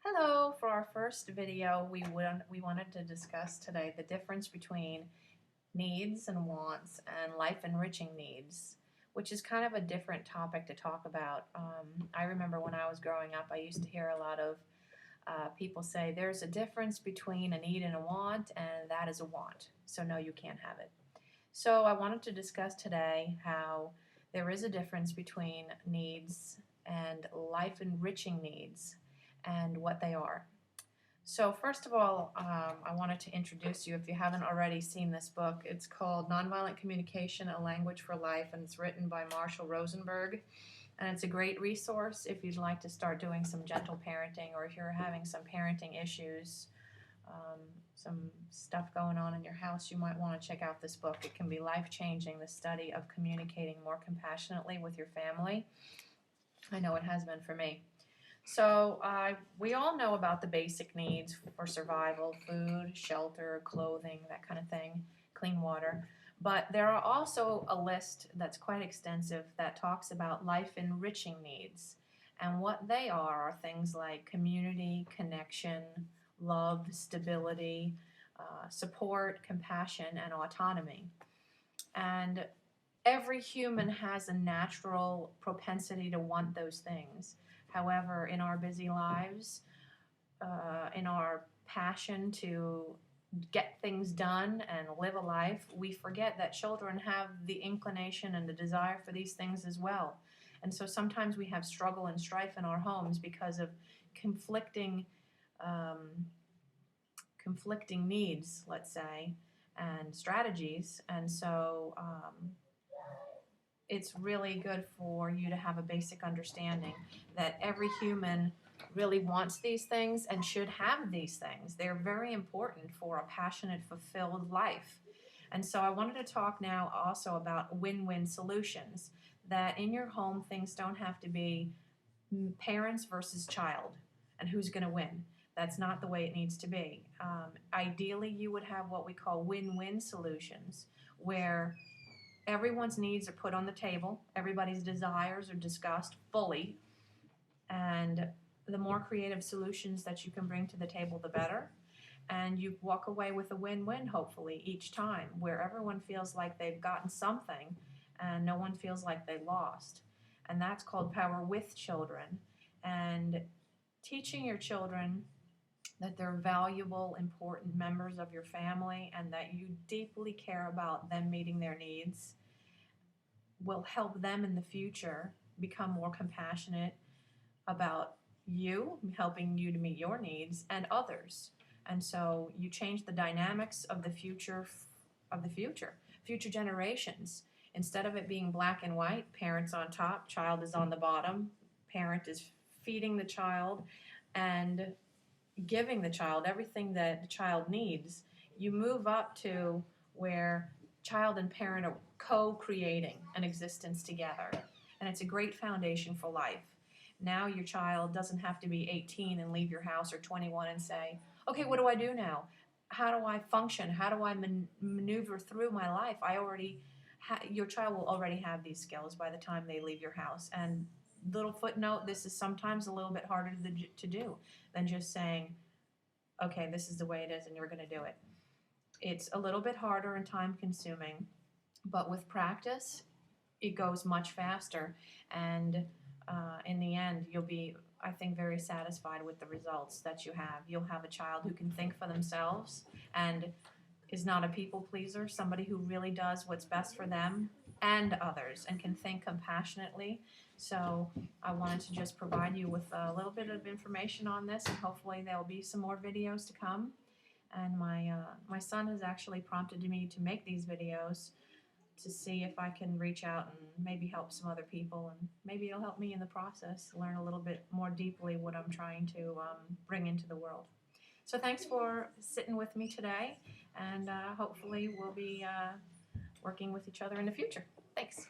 Hello, for our first video, we wanted to discuss today the difference between needs and wants and life enriching needs, which is kind of a different topic to talk about. I remember when I was growing up, I used to hear a lot of people say there's a difference between a need and a want, and that is a want. So no, you can't have it. So I wanted to discuss today how there is a difference between needs and life enriching needs and what they are. So first of all, I wanted to introduce you, if you haven't already seen this book. It's called Nonviolent Communication, A Language for Life, and it's written by Marshall Rosenberg. And it's a great resource if you'd like to start doing some gentle parenting, or if you're having some parenting issues, some stuff going on in your house, you might want to check out this book. It can be life-changing, the study of communicating more compassionately with your family. I know it has been for me. So we all know about the basic needs for survival: food, shelter, clothing, that kind of thing, clean water. But there are also a list that's quite extensive that talks about life enriching needs. And what they are things like community, connection, love, stability, support, compassion, and autonomy. And every human has a natural propensity to want those things. However, in our busy lives, in our passion to get things done and live a life, we forget that children have the inclination and the desire for these things as well. And so sometimes we have struggle and strife in our homes because of conflicting needs, let's say, and strategies. And so it's really good for you to have a basic understanding that every human really wants these things and should have these things. They're very important for a passionate, fulfilled life. And so I wanted to talk now also about win-win solutions, that in your home things don't have to be parents versus child and who's going to win. That's not the way it needs to be. Ideally, you would have what we call win-win solutions, where everyone's needs are put on the table, everybody's desires are discussed fully, and the more creative solutions that you can bring to the table, the better. And you walk away with a win-win, hopefully, each time, where everyone feels like they've gotten something and no one feels like they lost. And that's called Power with Children. And teaching your children that they're valuable, important members of your family and that you deeply care about them meeting their needs will help them in the future become more compassionate about you, helping you to meet your needs and others. And so you change the dynamics of the future future generations. Instead of it being black and white, parents on top, child is on the bottom, parent is feeding the child and giving the child everything that the child needs, you move up to where child and parent are co-creating an existence together. And it's a great foundation for life. Now your child doesn't have to be 18 and leave your house, or 21 and say, okay, what do I do now? How do I function? How do I maneuver through my life? Your child will already have these skills by the time they leave your house. And little footnote, this is sometimes a little bit harder to do than just saying, okay, this is the way it is and you're going to do it. It's a little bit harder and time consuming, but with practice, it goes much faster. And in the end, you'll be, I think, very satisfied with the results that you have. You'll have a child who can think for themselves and is not a people pleaser, somebody who really does what's best for them and others and can think compassionately. So I wanted to just provide you with a little bit of information on this, and hopefully there'll be some more videos to come. And my son has actually prompted me to make these videos to see if I can reach out and maybe help some other people, and maybe it'll help me in the process learn a little bit more deeply what I'm trying to bring into the world. So thanks for sitting with me today, and hopefully we'll be working with each other in the future. Thanks.